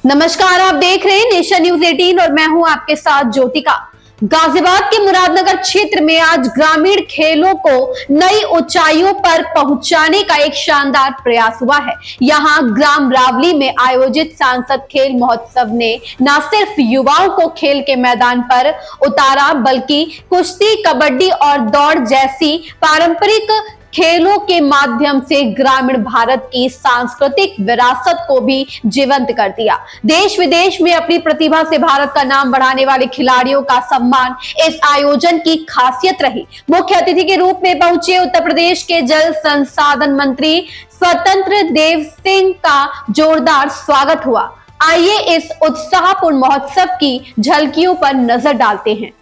नमस्कार, आप देख रहे हैं नेशन न्यूज 18 और मैं हूं आपके साथ ज्योतिका। गाजियाबाद के मुरादनगर क्षेत्र में आज ग्रामीण खेलों को नई ऊंचाइयों पर पहुंचाने का एक शानदार प्रयास हुआ है। यहां ग्राम रावली में आयोजित सांसद खेल महोत्सव ने न सिर्फ युवाओं को खेल के मैदान पर उतारा बल्कि कुश्ती, कबड्डी और दौड़ जैसी पारंपरिक खेलों के माध्यम से ग्रामीण भारत की सांस्कृतिक विरासत को भी जीवंत कर दिया। देश विदेश में अपनी प्रतिभा से भारत का नाम बढ़ाने वाले खिलाड़ियों का सम्मान इस आयोजन की खासियत रही। मुख्य अतिथि के रूप में पहुंचे उत्तर प्रदेश के जल संसाधन मंत्री स्वतंत्र देव सिंह का जोरदार स्वागत हुआ। आइए इस उत्साहपूर्ण महोत्सव की झलकियों पर नजर डालते हैं।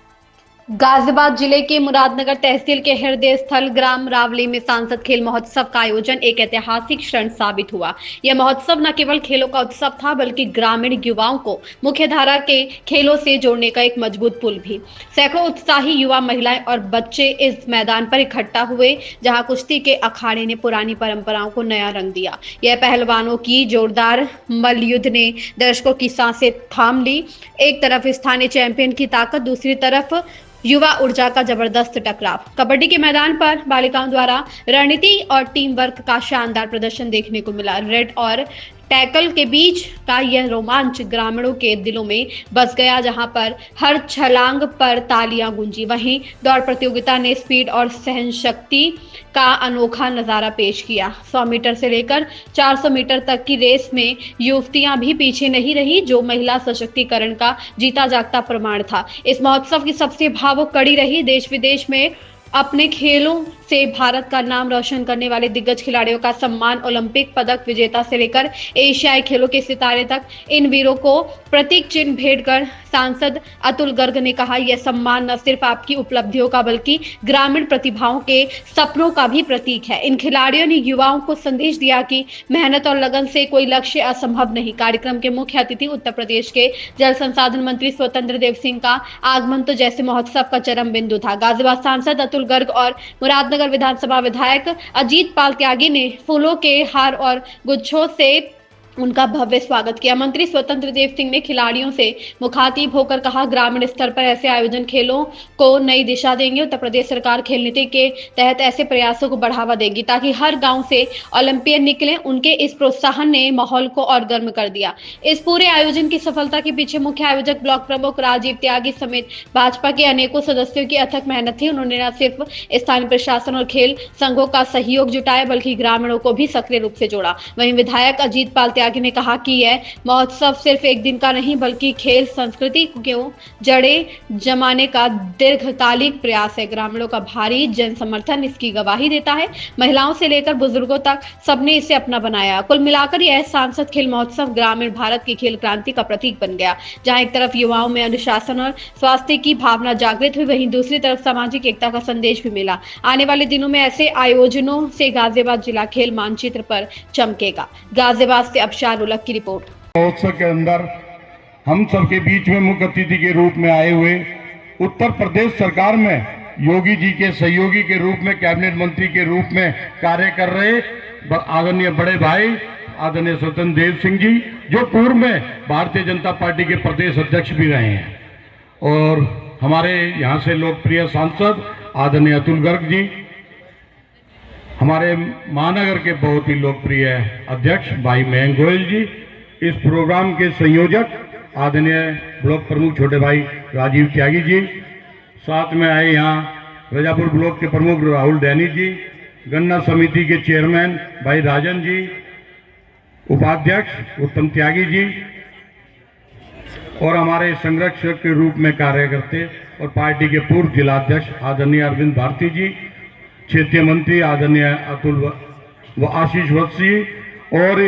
गाजियाबाद जिले के मुरादनगर तहसील के हृदय स्थल ग्राम रावली में सांसद खेल महोत्सव का आयोजन एक ऐतिहासिक क्षण साबित हुआ। यह महोत्सव न केवल खेलों का उत्सव था बल्कि ग्रामीण युवाओं को मुख्यधारा के खेलों से जोड़ने का एक मजबूत पुल भी। सैकड़ों उत्साही युवा, महिलाएं और बच्चे इस मैदान पर इकट्ठा हुए जहां कुश्ती के अखाड़े ने पुरानी परंपराओं को नया रंग दिया। यह पहलवानों की जोरदार मल्लयुद्ध ने दर्शकों की सांसें थाम ली। एक तरफ स्थानीय चैंपियन की ताकत, दूसरी तरफ युवा ऊर्जा का जबरदस्त टकराव। कबड्डी के मैदान पर बालिकाओं द्वारा रणनीति और टीम वर्क का शानदार प्रदर्शन देखने को मिला। रेड और टैकल के बीच का यह रोमांच ग्रामीणों के दिलों में बस गया, जहां पर हर छलांग पर तालियां गूंजी। वहीं दौड़ प्रतियोगिता ने स्पीड और सहनशक्ति का अनोखा नजारा पेश किया। 100 मीटर से लेकर 400 मीटर तक की रेस में युवतियां भी पीछे नहीं रही, जो महिला सशक्तिकरण का जीता जागता प्रमाण था। इस महोत्सव की सबसे भावुक कड़ी रही देश विदेश में अपने खेलों से भारत का नाम रोशन करने वाले दिग्गज खिलाड़ियों का सम्मान। ओलंपिक पदक विजेता से लेकर एशियाई खेलों के सितारे तक इन वीरों को प्रतीक चिन्ह भेंट कर सांसद अतुल गर्ग ने कहा, यह सम्मान न सिर्फ आपकी उपलब्धियों का बल्कि ग्रामीण प्रतिभाओं के सपनों का भी प्रतीक है। इन खिलाड़ियों ने युवाओं को संदेश दिया कि मेहनत और लगन से कोई लक्ष्य असंभव नहीं। कार्यक्रम के मुख्य अतिथि उत्तर प्रदेश के जल संसाधन मंत्री स्वतंत्र देव सिंह का आगमन तो जैसे महोत्सव का चरम बिंदु था। गाजियाबाद सांसद अतुल गर्ग और मुरादनगर विधानसभा विधायक अजीत पाल त्यागी ने फूलों के हार और गुच्छों से उनका भव्य स्वागत किया। मंत्री स्वतंत्र देव सिंह ने खिलाड़ियों से मुखातिब होकर कहा, ग्रामीण स्तर पर ऐसे आयोजन खेलों को नई दिशा देंगे। उत्तर प्रदेश सरकार खेल नीति के तहत ऐसे प्रयासों को बढ़ावा देगी ताकि हर गांव से ओलंपियन निकले। उनके इस प्रोत्साहन ने माहौल को और गर्म कर दिया। इस पूरे आयोजन की सफलता के पीछे मुख्य आयोजक ब्लॉक प्रमुख राजीव त्यागी समेत भाजपा के अनेकों सदस्यों की अथक मेहनत थी। उन्होंने न सिर्फ स्थानीय प्रशासन और खेल संघों का सहयोग जुटाया बल्कि ग्रामीणों को भी सक्रिय रूप से जोड़ा। वहीं विधायक अजीत पाल त्यागी ने कहा कि यह महोत्सव सिर्फ एक दिन का नहीं बल्कि खेल संस्कृति को जड़ें जमाने का दीर्घकालिक प्रयास है। ग्रामीणों का भारी जन समर्थन इसकी गवाही देता है। महिलाओं से लेकर बुजुर्गों तक सबने इसे अपना बनाया। कुल मिलाकर यह सांसद खेल महोत्सव ग्रामीण भारत की खेल क्रांति का प्रतीक बन गया, जहां एक तरफ युवाओं में अनुशासन और स्वास्थ्य की भावना जागृत हुई, वहीं दूसरी तरफ सामाजिक एकता का संदेश भी मिला। आने वाले दिनों में ऐसे आयोजनों से गाजियाबाद जिला खेल मानचित्र पर चमकेगा। गाजियाबाद से अबशार उलग की रिपोर्ट। महोत्सव के अंदर हम सबके बीच में मुख्य अतिथि के रूप में आए हुए उत्तर प्रदेश सरकार में योगी जी के सहयोगी के रूप में, कैबिनेट मंत्री के रूप में कार्य कर रहे आदरणीय बड़े भाई आदरणीय स्वतंत्र देव सिंह जी, जो पूर्व में भारतीय जनता पार्टी के प्रदेश अध्यक्ष भी रहे हैं, और हमारे यहाँ से लोकप्रिय सांसद आदरणीय अतुल गर्ग जी, हमारे महानगर के बहुत ही लोकप्रिय अध्यक्ष भाई मयंक गोयल जी, इस प्रोग्राम के संयोजक आदरणीय ब्लॉक प्रमुख छोटे भाई राजीव त्यागी जी, साथ में आए यहाँ रजापुर ब्लॉक के प्रमुख राहुल डैनी जी, गन्ना समिति के चेयरमैन भाई राजन जी, उपाध्यक्ष उत्तम त्यागी जी, और हमारे संरक्षक के रूप में कार्य करते और पार्टी के पूर्व जिलाध्यक्ष आदरणीय अरविंद भारती जी, क्षेत्रीय मंत्री आदरणीय अतुल व आशीष वत्सी, और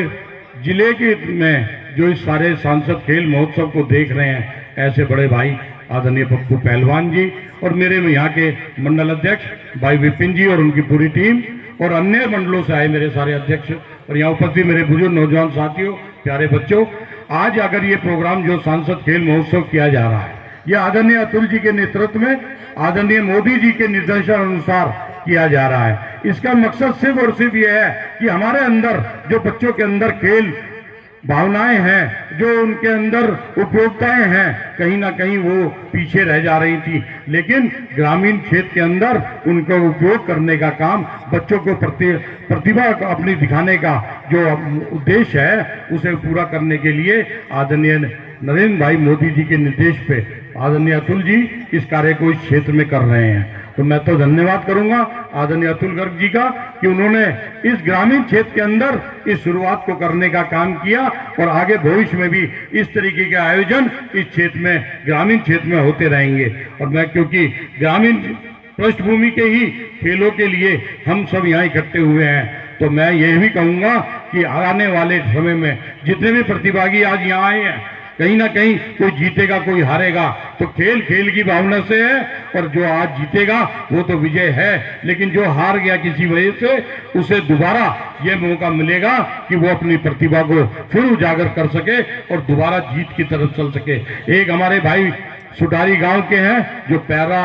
जिले के में जो इस सारे सांसद खेल महोत्सव को देख रहे हैं ऐसे बड़े भाई आदरणीय पप्पू पहलवान जी, और मेरे यहाँ के मंडल अध्यक्ष भाई विपिन जी और उनकी पूरी टीम, और अन्य मंडलों से आए मेरे सारे अध्यक्ष, और यहाँ उपस्थित मेरे बुजुर्ग नौजवान साथियों, प्यारे बच्चों, आज अगर ये प्रोग्राम जो सांसद खेल महोत्सव किया जा रहा है, ये आदरणीय अतुल जी के नेतृत्व में आदरणीय मोदी जी के निर्देशन अनुसार किया जा रहा है। इसका मकसद सिर्फ और सिर्फ ये है कि हमारे अंदर जो बच्चों के अंदर खेल भावनाएं हैं, जो उनके अंदर उपयोगिताएं हैं, कहीं ना कहीं वो पीछे रह जा रही थी। लेकिन ग्रामीण क्षेत्र के अंदर उनको उपयोग करने का काम, बच्चों को प्रतिभा को अपनी दिखाने का जो उद्देश्य है उसे पूरा करने के लिए आदरणीय नरेंद्र भाई मोदी जी के निर्देश पे आदरणीय अतुल जी इस कार्य को इस क्षेत्र में कर रहे हैं। तो मैं तो धन्यवाद करूंगा आदरणीय अतुल गर्ग जी का कि उन्होंने इस ग्रामीण क्षेत्र के अंदर इस शुरुआत को करने का काम किया और आगे भविष्य में भी इस तरीके के आयोजन इस क्षेत्र में, ग्रामीण क्षेत्र में होते रहेंगे। और मैं क्योंकि ग्रामीण पृष्ठभूमि के ही खेलों के लिए हम सब यहाँ इकट्ठे हुए हैं, तो मैं ये भी कहूँगा कि आने वाले समय में जितने भी प्रतिभागी आज यहाँ आए हैं, कहीं ना कहीं कोई जीतेगा कोई हारेगा, तो खेल खेल की भावना से है, और जो आज जीतेगा वो तो विजय है, लेकिन जो हार गया किसी वजह से उसे दोबारा ये मौका मिलेगा कि वो अपनी प्रतिभा को फिर उजागर कर सके और दोबारा जीत की तरफ चल सके। एक हमारे भाई सुटारी गांव के हैं जो पैरा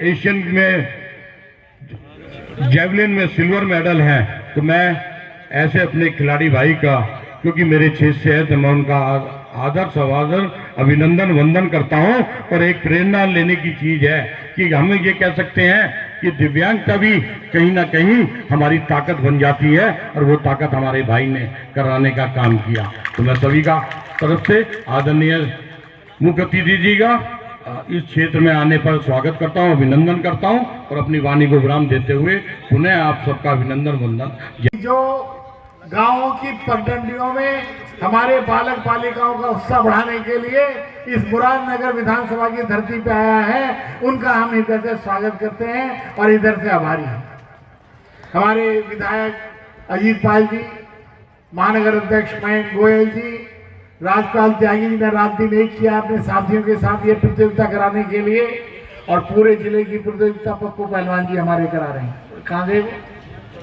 एशियन में जेवलिन में सिल्वर मेडल है, तो मैं ऐसे अपने खिलाड़ी भाई का, क्योंकि मेरे क्षेत्र से है, तो मैं उनका आदर सवादर अभिनंदन वंदन करता हूं। और एक प्रेरणा लेने की चीज है कि हम ये कह सकते हैं कि दिव्यांगता भी कहीं ना कहीं हमारी ताकत बन जाती है, और वो ताकत हमारे भाई ने कराने का काम किया। तो मैं सभी का तरफ से आदरणीय मुख्य अतिथि जी का इस क्षेत्र में आने पर स्वागत करता हूं, अभिनंदन करता हूं, और अपनी वाणी को विराम देते हुए पुनः आप सबका अभिनंदन वंदन। जो गांवों की पगडंडियों में हमारे बालक बालिकाओं का उत्साह बढ़ाने के लिए इस मुरादनगर विधानसभा की धरती पे आया है, उनका हम इधर से स्वागत करते हैं और इधर से आभारी हैं। हमारे विधायक अजीत पाल जी, महानगर अध्यक्ष मयंक गोयल जी, राजपाल त्यागी जी ने रात दिन एक किया अपने साथियों के साथ ये प्रतियोगिता कराने के लिए, और पूरे जिले की प्रतियोगिता पप्पू पहलवान जी हमारे करा रहे हैं। कहाँ गए?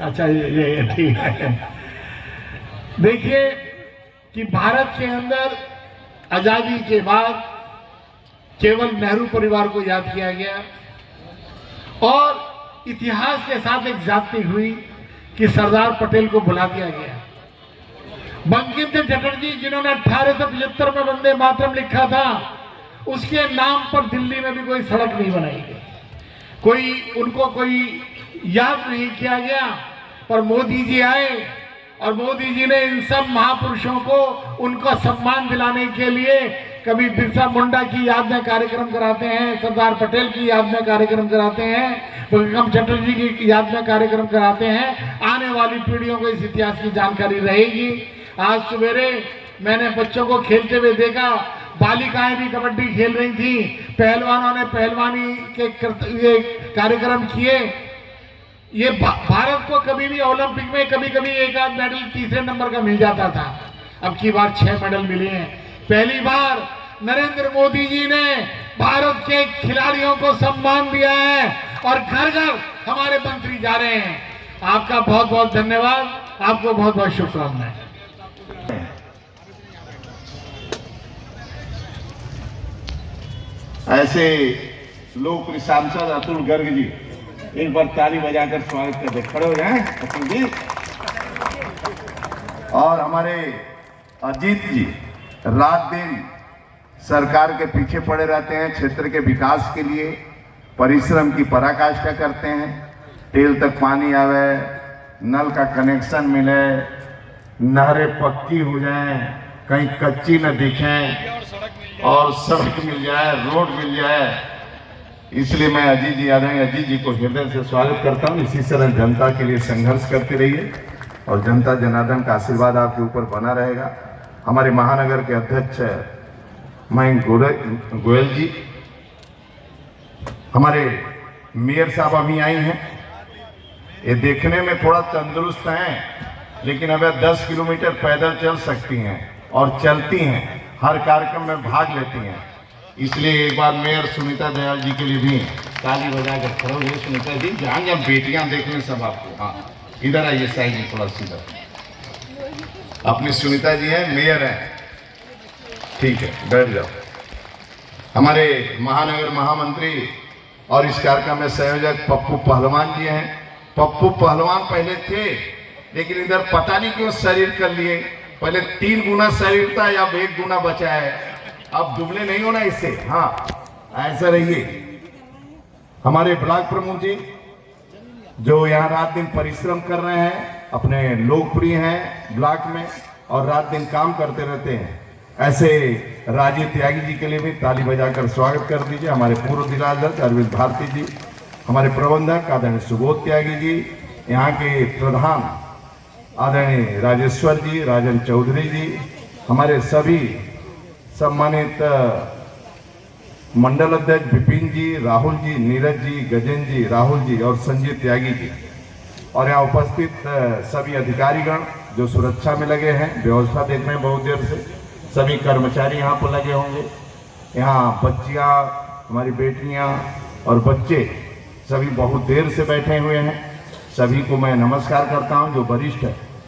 अच्छा, ये ठीक है। देखिए कि भारत के अंदर आजादी के बाद केवल नेहरू परिवार को याद किया गया, और इतिहास के साथ एक जाति हुई कि सरदार पटेल को भुला दिया गया। बंकिम चंद्र चटर्जी जिन्होंने 1875 में वंदे मातरम लिखा था, उसके नाम पर दिल्ली में भी कोई सड़क नहीं बनाई गई, उनको कोई याद नहीं किया गया। पर मोदी जी आए और मोदी जी ने इन सब महापुरुषों को उनको सम्मान दिलाने के लिए कभी बिरसा मुंडा की याद में कार्यक्रम कराते हैं, सरदार पटेल की याद में कार्यक्रम कराते हैं, बंकिम चटर्जी की याद में कार्यक्रम कराते हैं। आने वाली पीढ़ियों को इस इतिहास की जानकारी रहेगी। आज सवेरे मैंने बच्चों को खेलते हुए देखा, बालिकाएं भी कबड्डी खेल रही थी, पहलवानों ने पहलवानी के कार्यक्रम किए। ये भारत को कभी भी ओलंपिक में कभी कभी एक आध मेडल तीसरे नंबर का मिल जाता था, अब की बार 6 मेडल मिले हैं। पहली बार नरेंद्र मोदी जी ने भारत के खिलाड़ियों को सम्मान दिया है और घर घर हमारे मंत्री जा रहे हैं। आपका बहुत बहुत धन्यवाद, आपको बहुत बहुत शुभकामनाएं। ऐसे लोक सांसद अतुल गर्ग जी, एक बार ताली बजाकर स्वागत कर दे, खड़े हो जाए अतुल जी। और हमारे अजीत जी रात दिन सरकार के पीछे पड़े रहते हैं, क्षेत्र के विकास के लिए परिश्रम की पराकाष्ठा करते हैं। टेल तक पानी आवे, नल का कनेक्शन मिले, नहरें पक्की हो जाएं, कहीं कच्ची न दिखें, और सड़क मिल जाए, रोड मिल जाए। इसलिए मैं अजीत जी को हृदय से स्वागत करता हूँ। इसी तरह जनता के लिए संघर्ष करते रहिए और जनता जनार्दन का आशीर्वाद आपके ऊपर बना रहेगा। हमारे महानगर के अध्यक्ष मयंक गोयल जी, हमारे मेयर साहब अभी आई हैं, ये देखने में थोड़ा तंदुरुस्त हैं, लेकिन अब 10 किलोमीटर पैदल चल सकती हैं और चलती हैं, हर कार्यक्रम में भाग लेती हैं। इसलिए एक बार मेयर सुनीता दयाल जी के लिए भी ताली बजा कर खड़ो हुए। सुनीता जी, जहाँ जब बेटियां देख लें सब आपको, हाँ इधर आइए साई जी थोड़ा सीधा। अपनी सुनीता जी हैं, मेयर हैं, ठीक है बैठ जाओ। हमारे महानगर महामंत्री और इस कार्यक्रम में संयोजक पप्पू पहलवान जी हैं। पप्पू पहलवान पहले थे, लेकिन इधर पता नहीं क्यों शरीर कर लिए, पहले 3 गुना शरीर था, अब 1 गुना बचा है। अब दुबले नहीं होना इससे, हाँ ऐसा रहिए। हमारे ब्लॉक प्रमुख जी जो यहाँ रात दिन परिश्रम कर रहे हैं, अपने लोकप्रिय हैं ब्लॉक में और रात दिन काम करते रहते हैं, ऐसे राजीव त्यागी जी के लिए भी ताली बजाकर स्वागत कर दीजिए। हमारे पूर्व जिलाध्यक्ष अरविंद भारती जी, हमारे प्रबंधक आदरणीय सुबोध त्यागी जी, यहाँ के प्रधान आदरणीय राजेश्वर जी, राजन चौधरी जी, हमारे सभी सम्मानित मंडल अध्यक्ष विपिन जी, राहुल जी, नीरज जी, गजेंद्र जी, राहुल जी और संजीव त्यागी जी, और यहाँ उपस्थित सभी अधिकारीगण जो सुरक्षा में लगे हैं, व्यवस्था देख रहे हैं बहुत देर से, सभी कर्मचारी यहाँ पर लगे होंगे, यहाँ बच्चियाँ, हमारी बेटियाँ और बच्चे सभी बहुत देर से बैठे हुए हैं। सभी को मैं नमस्कार करता हूँ। जो वरिष्ठ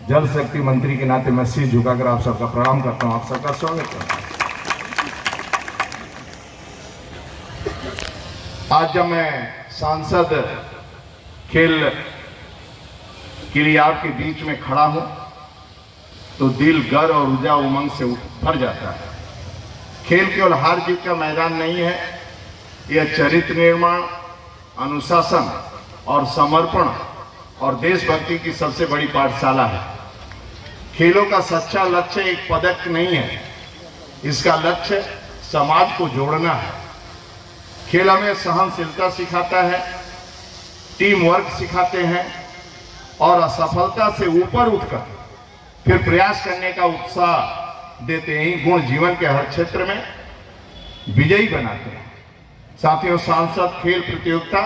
जल शक्ति मंत्री के नाते मैं सिर झुकाकर आप सबका प्रणाम करता हूँ, आप सबका स्वागत करता हूँ। आज जब मैं सांसद खेल के लिए आपके बीच में खड़ा हूं तो दिल गर्व और ऊर्जा उमंग से भर जाता है। खेल केवल हार जीत का मैदान नहीं है, यह चरित्र निर्माण, अनुशासन और समर्पण और देशभक्ति की सबसे बड़ी पाठशाला है। खेलों का सच्चा लक्ष्य एक पदक नहीं है, इसका लक्ष्य समाज को जोड़ना है। खेल हमें सहनशीलता सिखाता है, टीम वर्क सिखाते हैं और असफलता से ऊपर उठकर फिर प्रयास करने का उत्साह देते हैं। गुण जीवन के हर क्षेत्र में विजयी बनाते हैं। साथियों, सांसद खेल प्रतियोगिता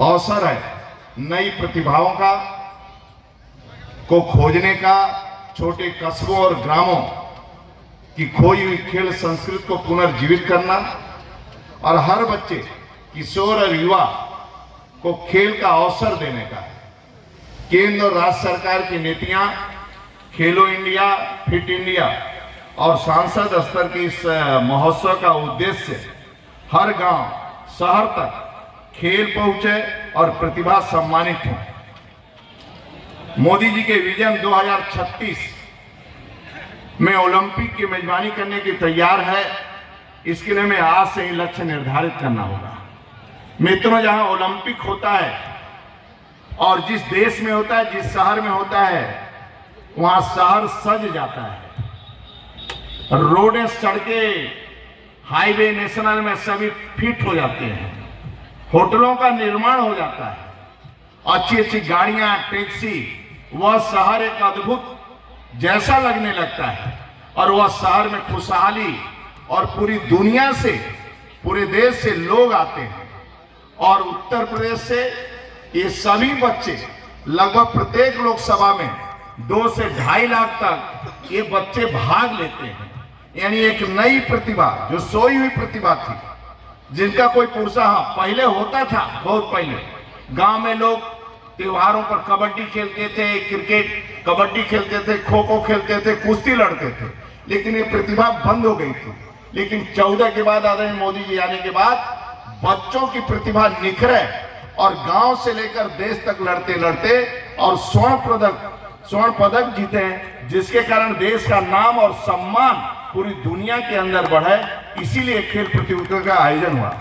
अवसर है नई प्रतिभाओं का को खोजने का, छोटे कस्बों और ग्रामों की खोई हुई खेल संस्कृति को पुनर्जीवित करना और हर बच्चे, किशोर और युवा को खेल का अवसर देने का। केंद्र और राज्य सरकार की नीतियां खेलो इंडिया, फिट इंडिया और सांसद स्तर के इस महोत्सव का उद्देश्य हर गांव, शहर तक खेल पहुंचे और प्रतिभा सम्मानित हो। मोदी जी के विजन 2036 में ओलंपिक की मेजबानी करने की तैयार है। इसके लिए हमें आज से ही लक्ष्य निर्धारित करना होगा। मित्रों, जहां ओलंपिक होता है और जिस देश में होता है, जिस शहर में होता है, वहां शहर सज जाता है। रोडें, सड़कें, हाईवे, नेशनल में सभी फिट हो जाते हैं। होटलों का निर्माण हो जाता है। अच्छी अच्छी गाड़ियां, टैक्सी, वह शहर एक अद्भुत जैसा लगने लगता है और वह शहर में खुशहाली और पूरी दुनिया से, पूरे देश से लोग आते हैं। और उत्तर प्रदेश से ये सभी बच्चे, लगभग प्रत्येक लोकसभा में 2 से 2.5 लाख तक ये बच्चे भाग लेते हैं। यानी एक नई प्रतिभा, जो सोई हुई प्रतिभा थी, जिनका कोई प्रोत्साहन पहले होता था। बहुत पहले गांव में लोग त्योहारों पर कबड्डी खेलते थे, क्रिकेट, कबड्डी खेलते थे, खो खो खेलते थे, कुश्ती लड़ते थे, लेकिन ये प्रतिभा बंद हो गई थी। लेकिन 14 के बाद, आदरणीय मोदी जी आने के बाद बच्चों की प्रतिभा निखरे और गांव से लेकर देश तक लड़ते लड़ते और स्वर्ण पदक जीते हैं, जिसके कारण देश का नाम और सम्मान पूरी दुनिया के अंदर बढ़े। इसीलिए खेल प्रतियोगिता का आयोजन हुआ।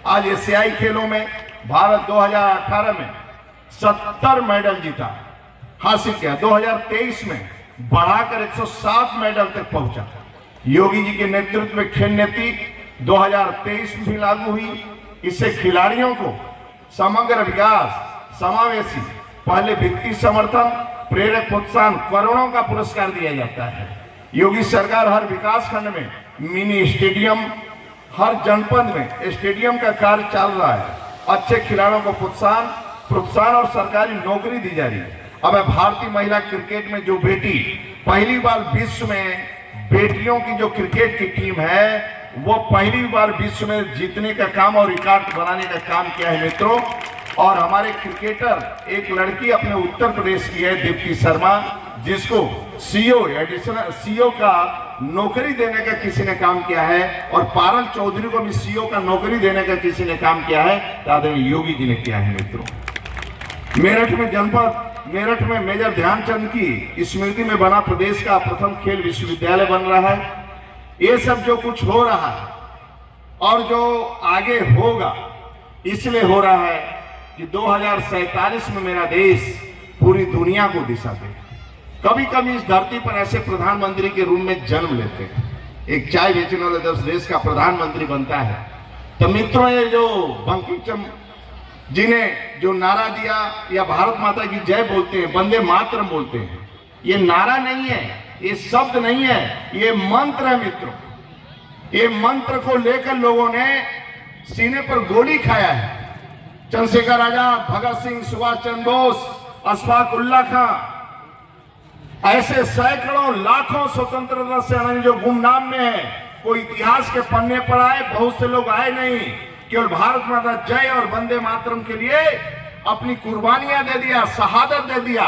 आज एशियाई खेलों में भारत 2018 में 70 मेडल जीता, हासिल किया। 2023 में बढ़ाकर 107 मेडल तक पहुंचा। योगी जी के नेतृत्व में खेल नीति 2023 में भी लागू हुई। इससे खिलाड़ियों को समग्र विकास, समावेशी, पहले वित्तीय समर्थन, प्रेरक प्रोत्साहन, करोड़ों का पुरस्कार दिया जाता है। योगी सरकार हर विकास खंड में मिनी स्टेडियम, हर जनपद में स्टेडियम का कार्य चल रहा है। अच्छे खिलाड़ियों को प्रोत्साहन और सरकारी नौकरी दी जा रही है। अब भारतीय महिला क्रिकेट में जो बेटी पहली बार विश्व में, बेटियों की जो क्रिकेट की टीम है, वो पहली बार विश्व में जीतने का काम और रिकॉर्ड बनाने का काम किया है मित्रों। और हमारे क्रिकेटर, एक लड़की अपने उत्तर प्रदेश की है, दीप्ति शर्मा, जिसको एडिशनल सीओ का नौकरी देने का किसी ने काम किया है, और पारल चौधरी को भी सीओ का नौकरी देने का किसी ने काम किया है, आदरणीय योगी जी ने किया है मित्रों। मेरठ में जनपद मेरठ में मेजर ध्यानचंद की स्मृति में बना प्रदेश का प्रथम खेल विश्वविद्यालय बन रहा है। ये सब जो कुछ हो रहा है और जो आगे होगा, इसलिए हो रहा है कि 2047 में मेरा देश पूरी दुनिया को दिशा दे। कभी कभी इस धरती पर ऐसे प्रधानमंत्री के रूप में जन्म लेते हैं। एक चाय बेचने वाले देश का प्रधानमंत्री बनता है। तो मित्रों, ये जो बंकिम चंद्र जी ने जो नारा दिया या भारत माता की जय बोलते हैं, वंदे मातरम बोलते हैं, ये नारा नहीं है, ये शब्द नहीं है, ये मंत्र है मित्रों। ये मंत्र को लेकर लोगों ने सीने पर गोली खाया है। चंद्रशेखर आजाद, भगत सिंह, सुभाष चंद्र बोस, अशफाक उल्लाह खां, ऐसे सैकड़ों लाखों स्वतंत्रता सेनानी जो गुमनाम में है, कोई इतिहास के पन्ने पर आए, बहुत से लोग आए नहीं, केवल भारत माता जय और वंदे मातरम के लिए अपनी कुर्बानियां दे दिया, शहादत दे दिया।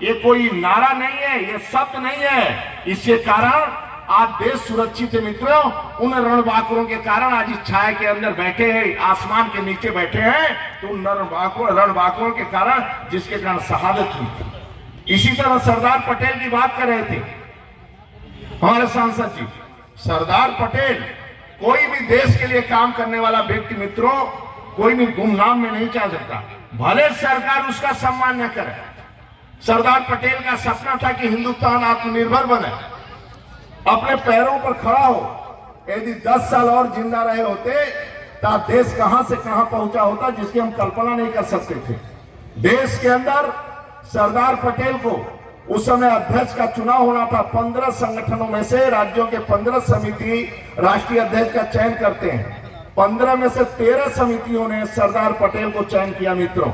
ये कोई नारा नहीं है, ये शब्द नहीं है। इसके कारण आज देश सुरक्षित है मित्रों। उन रणबांकुरों के कारण आज इस छाया के अंदर बैठे हैं, आसमान के नीचे बैठे हैं, तो उन रणबांकुरों के कारण, जिसके कारण शहादत हुई। इसी तरह सरदार पटेल की बात कर रहे थे हमारे सांसद जी। सरदार पटेल कोई भी देश के लिए काम करने वाला व्यक्ति मित्रों, कोई भी गुमनाम में नहीं जा सकता, भले सरकार उसका सम्मान न करे। सरदार पटेल का सपना था कि हिंदुस्तान आत्मनिर्भर बने, अपने पैरों पर खड़ा हो। यदि 10 साल और जिंदा रहे होते तो देश कहां से कहां पहुंचा होता, जिसकी हम कल्पना नहीं कर सकते थे। देश के अंदर सरदार पटेल को उस समय अध्यक्ष का चुनाव होना था। 15 संगठनों में से राज्यों के 15 समिति राष्ट्रीय अध्यक्ष का चयन करते हैं। 15 में से 13 समितियों ने सरदार पटेल को चयन किया मित्रों।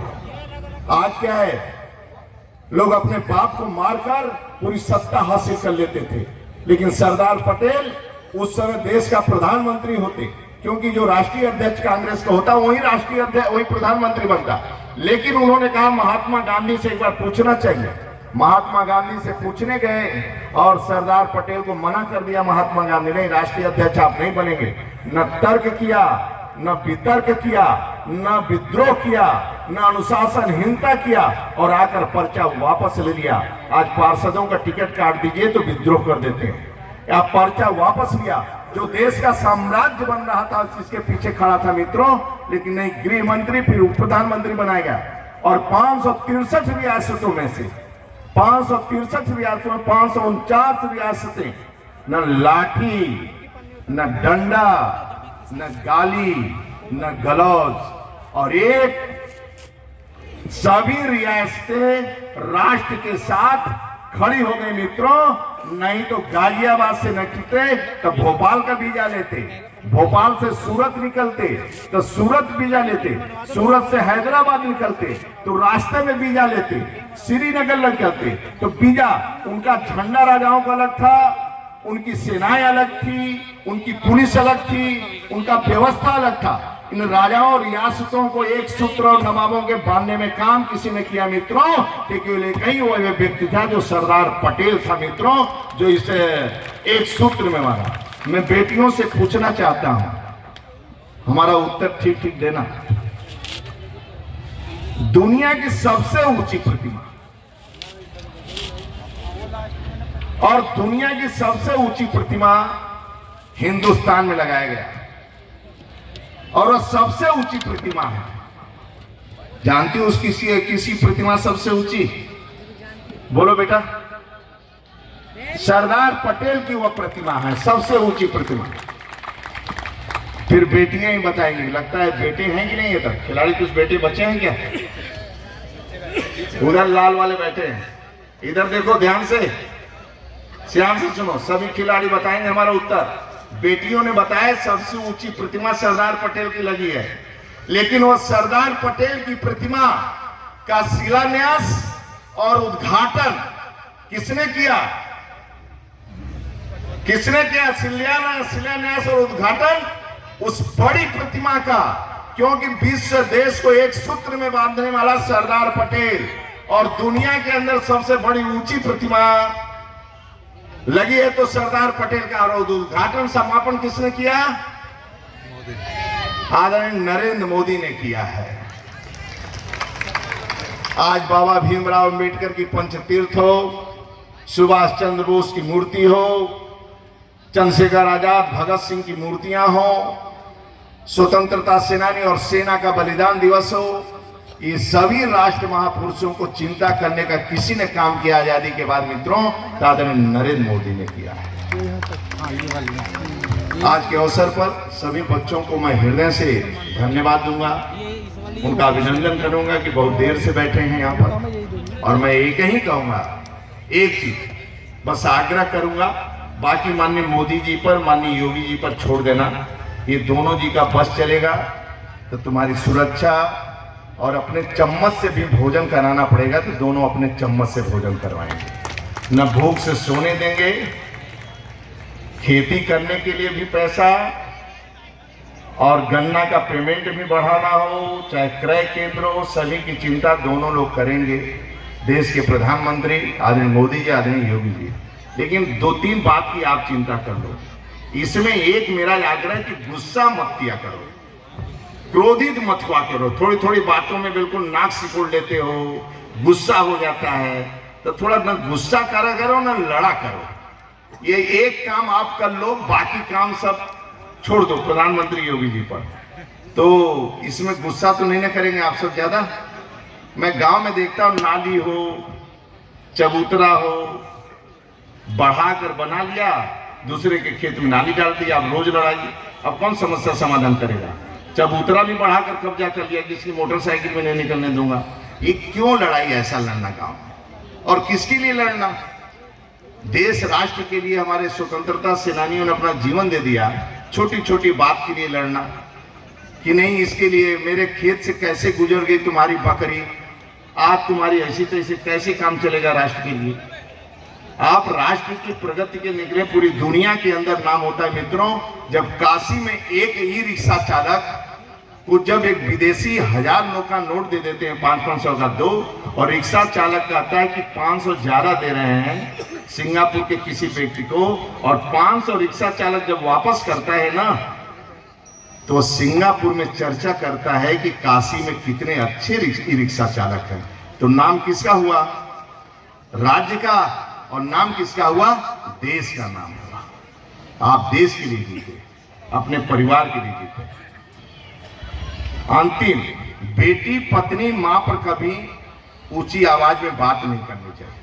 आज क्या है, लोग अपने बाप को मारकर पूरी सत्ता हासिल कर लेते थे, लेकिन सरदार पटेल उस समय देश का प्रधानमंत्री होते, क्योंकि जो राष्ट्रीय अध्यक्ष कांग्रेस का होता वही राष्ट्रीय अध्यक्ष, वही प्रधानमंत्री बनता। लेकिन उन्होंने कहा महात्मा गांधी से एक बार पूछना चाहिए। महात्मा गांधी से पूछने गए और सरदार पटेल को मना कर दिया महात्मा गांधी ने, राष्ट्रीय अध्यक्ष आप नहीं बनेंगे। न तर्क किया, न वितर्क किया, न विद्रोह किया, न अनुशासनहीनता किया, और आकर पर्चा वापस ले लिया। आज पार्षदों का टिकट काट दीजिए तो विद्रोह कर देते हैं। या पर्चा वापस लिया। जो देश का साम्राज्य बन रहा था जिसके पीछे खड़ा था मित्रों, लेकिन नहीं, गृह मंत्री फिर उप प्रधानमंत्री बनाया गया। और 563 रियासतों में से 563 रियासतों में 549 रियासतें न लाठी, न डंडा, न गाली, न गलौज, और एक सभी रियासतें राष्ट्र के साथ खड़ी हो गई मित्रों। नहीं तो गाजियाबाद से न टिकते तो भोपाल का वीजा लेते, भोपाल से सूरत निकलते तो सूरत वीजा लेते, सूरत से हैदराबाद निकलते तो रास्ते में वीजा लेते, श्रीनगर लग जाते तो वीजा। उनका झंडा राजाओं का अलग था, उनकी सेनाएं अलग थी, उनकी पुलिस अलग थी, उनका व्यवस्था अलग था। इन राजाओं और रियासतों को एक सूत्र और नवाबों के बांधने में काम किसी ने किया मित्रों, केवल कहीं वो व्यक्ति था जो सरदार पटेल था मित्रों, जो इसे एक सूत्र में माना। मैं बेटियों से पूछना चाहता हूं, हमारा उत्तर ठीक ठीक देना। दुनिया की सबसे ऊंची प्रतिमा और दुनिया की सबसे ऊंची प्रतिमा हिंदुस्तान में लगाया गया, और वह सबसे ऊंची प्रतिमा है। जानती हो उसकी किसी प्रतिमा सबसे ऊंची? बोलो बेटा। सरदार पटेल की वह प्रतिमा है, सबसे ऊंची प्रतिमा। फिर बेटियां ही बताएंगी। लगता है बेटे हैं कि नहीं? ये तक खिलाड़ी कुछ बेटे बचे हैं क्या? उधर लाल वाले बैठे हैं, इधर देखो ध्यान से, ध्यान से सुनो। सभी खिलाड़ी बताएंगे हमारा उत्तर। बेटियों ने बताया सबसे ऊंची प्रतिमा सरदार पटेल की लगी है, लेकिन वो सरदार पटेल की प्रतिमा का शिलान्यास और उद्घाटन किसने किया? किसने किया शिलान्यास और उद्घाटन उस बड़ी प्रतिमा का? क्योंकि विश्व देश को एक सूत्र में बांधने वाला सरदार पटेल, और दुनिया के अंदर सबसे बड़ी ऊंची प्रतिमा लगी है तो सरदार पटेल का। और उद्घाटन समापन किसने किया? आदरणीय नरेंद्र मोदी ने किया है। आज बाबा भीमराव अम्बेडकर की पंचतीर्थ हो, सुभाष चंद्र बोस की मूर्ति हो, चंद्रशेखर आजाद, भगत सिंह की मूर्तियां हो, स्वतंत्रता सेनानी और सेना का बलिदान दिवस हो, ये सभी राष्ट्र महापुरुषों को चिंता करने का किसी ने काम किया आजादी के बाद मित्रों, तो आदरणीय नरेंद्र मोदी ने किया है। आज के अवसर पर सभी बच्चों को मैं हृदय से धन्यवाद दूंगा, उनका अभिनंदन करूंगा कि बहुत देर से बैठे हैं यहाँ पर। और मैं एक ही कहूंगा, एक चीज बस आग्रह करूंगा, बाकी माननीय मोदी जी पर, माननीय योगी जी पर छोड़ देना। ये दोनों जी का बस चलेगा तो तुम्हारी सुरक्षा और अपने चम्मच से भी भोजन कराना पड़ेगा, तो दोनों अपने चम्मच से भोजन करवाएंगे। न भूख से सोने देंगे, खेती करने के लिए भी पैसा और गन्ना का पेमेंट भी बढ़ाना हो, चाहे क्रय केंद्र हो, सभी की चिंता दोनों लोग करेंगे, देश के प्रधानमंत्री आदरणीय मोदी जी, आदरणीय योगी जी। लेकिन 2-3 बात की आप चिंता कर लो। इसमें एक मेरा आग्रह कि गुस्सा मत किया करो, क्रोधित मत हुआ करो। थोड़ी थोड़ी बातों में बिल्कुल नाक सिकोड़ लेते हो, गुस्सा हो जाता है, तो थोड़ा न गुस्सा करा करो न लड़ा करो। ये एक काम आप कर लो, बाकी काम सब छोड़ दो प्रधानमंत्री योगी जी पर। तो इसमें गुस्सा तो नहीं ना करेंगे आप सब ज्यादा। मैं गांव में देखता हूं, नाली हो, चबूतरा हो, बढ़ाकर बना लिया, दूसरे के खेत में नाली डाल दी, आप रोज लड़ाई। अब कौन समस्या समाधान करेगा? चबूतरा भी बढ़ाकर कब्जा कर लिया, जिसकी मोटरसाइकिल में नहीं निकलने दूंगा। ये क्यों लड़ाई, ऐसा लड़ना गांव में? और किसके लिए लड़ना? देश राष्ट्र के लिए हमारे स्वतंत्रता सेनानियों ने अपना जीवन दे दिया। छोटी छोटी बात के लिए लड़ना कि नहीं, इसके लिए मेरे खेत से कैसे गुजर गई तुम्हारी बकरी, आज तुम्हारी ऐसी तैसी, कैसे काम चलेगा राष्ट्र के लिए? आप राष्ट्र की प्रगति के निकले, पूरी दुनिया के अंदर नाम होता है मित्रों। जब काशी में एक ई रिक्शा चालक को जब एक विदेशी 1000 नोट का नोट दे देते हैं, 500 का 2, और रिक्शा चालक कहता है कि 500 ज्यादा दे रहे हैं सिंगापुर के किसी व्यक्ति को, और 500 रिक्शा चालक जब वापस करता है ना, तो सिंगापुर में चर्चा करता है कि काशी में कितने अच्छे रिक्शा चालक हैं। तो नाम किसका हुआ? राज्य का। और नाम किसका हुआ? देश का नाम हुआ। आप देश के लिए जीते, अपने परिवार के लिए जीते। अंतिम, बेटी पत्नी मां पर कभी ऊंची आवाज में बात नहीं करनी चाहिए।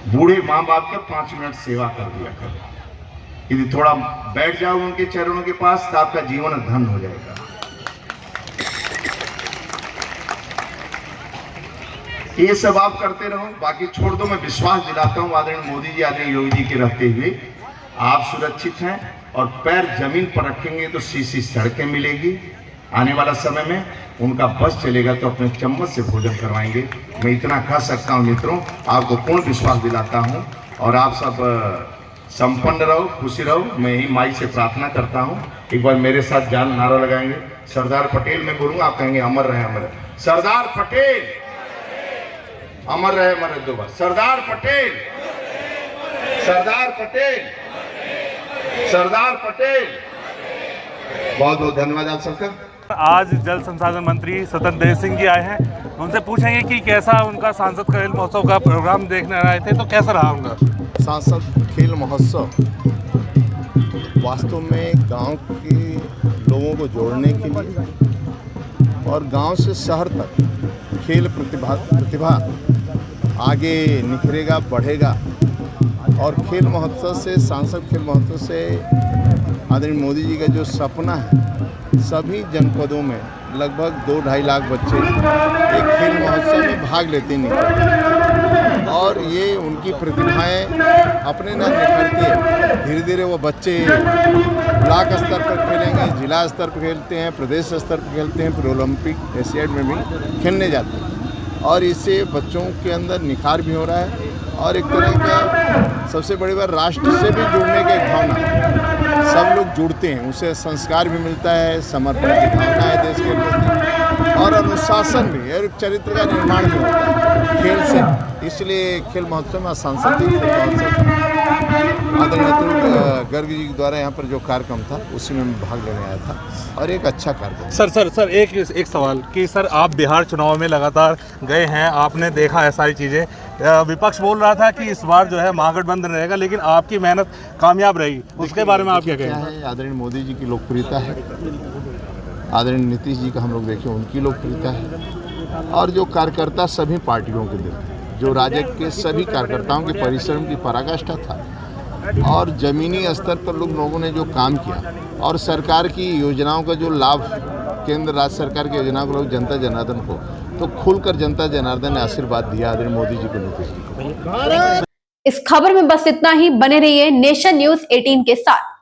बूढ़े मां बाप का 5 मिनट सेवा कर दिया करो। यदि थोड़ा बैठ जाओ उनके चरणों के पास, तो आपका जीवन धन हो जाएगा। ये सब आप करते रहो, बाकी छोड़ दो। मैं विश्वास दिलाता हूं आदरणीय मोदी जी, आदरणीय योगी जी के रहते हुए आप सुरक्षित हैं, और पैर जमीन पर रखेंगे तो सीधी सड़कें मिलेगी। आने वाला समय में उनका बस चलेगा तो अपने चम्मच से भोजन करवाएंगे। मैं इतना कह सकता हूं मित्रों, आपको पूर्ण विश्वास दिलाता हूं। और आप सब संपन्न रहो, खुशी रहो, मैं यही माई से प्रार्थना करता हूं। एक बार मेरे साथ जान नारा लगाएंगे, सरदार पटेल मैं बोलूंगा, आप कहेंगे अमर रहे, अमर रहे। सरदार पटेल अमर रहे, अमर रहे। 2 बार सरदार पटेल, सरदार पटेल, सरदार पटेल। बहुत बहुत धन्यवाद आप सबका। आज जल संसाधन मंत्री स्वतंत्र देव सिंह जी आए हैं, उनसे पूछेंगे कि कैसा उनका सांसद खेल महोत्सव का प्रोग्राम देखने आए थे, तो कैसा रहा उनका? सांसद खेल महोत्सव वास्तव में गांव के लोगों को जोड़ने के लिए और गांव से शहर तक खेल प्रतिभा आगे निखरेगा, बढ़ेगा। और खेल महोत्सव से, सांसद खेल महोत्सव से आदरणीय मोदी जी का जो सपना है, सभी जनपदों में लगभग 2-2.5 लाख बच्चे एक खेल महोत्सव में भाग लेते हैं, और ये उनकी प्रतिभाएं अपने न निखरती है। धीरे धीरे वो बच्चे ब्लॉक स्तर पर खेलेंगे, जिला स्तर पर खेलते हैं, प्रदेश स्तर पर खेलते हैं, फिर ओलंपिक एशियाड में भी खेलने जाते हैं। और इससे बच्चों के अंदर निखार भी हो रहा है, और एक तरह का सबसे बड़ी बात, राष्ट्र से भी जुड़ने की भावना, सब लोग जुड़ते हैं, उसे संस्कार भी मिलता है, समर्पण की भावना है देश के प्रति, और अनुशासन भी, और चरित्र का निर्माण भी होता है खेल से। इसलिए खेल महोत्सव में सांसद खेल महोत्सव आदरणीय गर्ग जी द्वारा यहाँ पर जो कार्यक्रम था उसी में मैं भाग लेने आया था और एक अच्छा कार्यक्रम। सर एक सवाल कि सर आप बिहार चुनाव में लगातार गए हैं, आपने देखा है सारी चीज़ें। विपक्ष बोल रहा था कि इस बार जो है महागठबंधन रहेगा, लेकिन आपकी मेहनत कामयाब रही, उसके बारे में आप क्या कहेंगे? आदरणीय मोदी जी की लोकप्रियता है, आदरणीय नीतीश जी का हम लोग देखें उनकी लोकप्रियता है, और जो कार्यकर्ता सभी पार्टियों के दिल, जो राजग के सभी कार्यकर्ताओं के परिश्रम की पराकाष्ठा था, और ज़मीनी स्तर पर लोगों ने जो काम किया और सरकार की योजनाओं का जो लाभ, केंद्र राज्य सरकार की योजनाओं को लोग जनता जनार्दन को तो खुलकर जनता जनार्दन ने आशीर्वाद दिया आदरणीय मोदी जी को, नीतीश जी को। इस खबर में बस इतना ही। बने रहिए नेशन न्यूज 18 के साथ।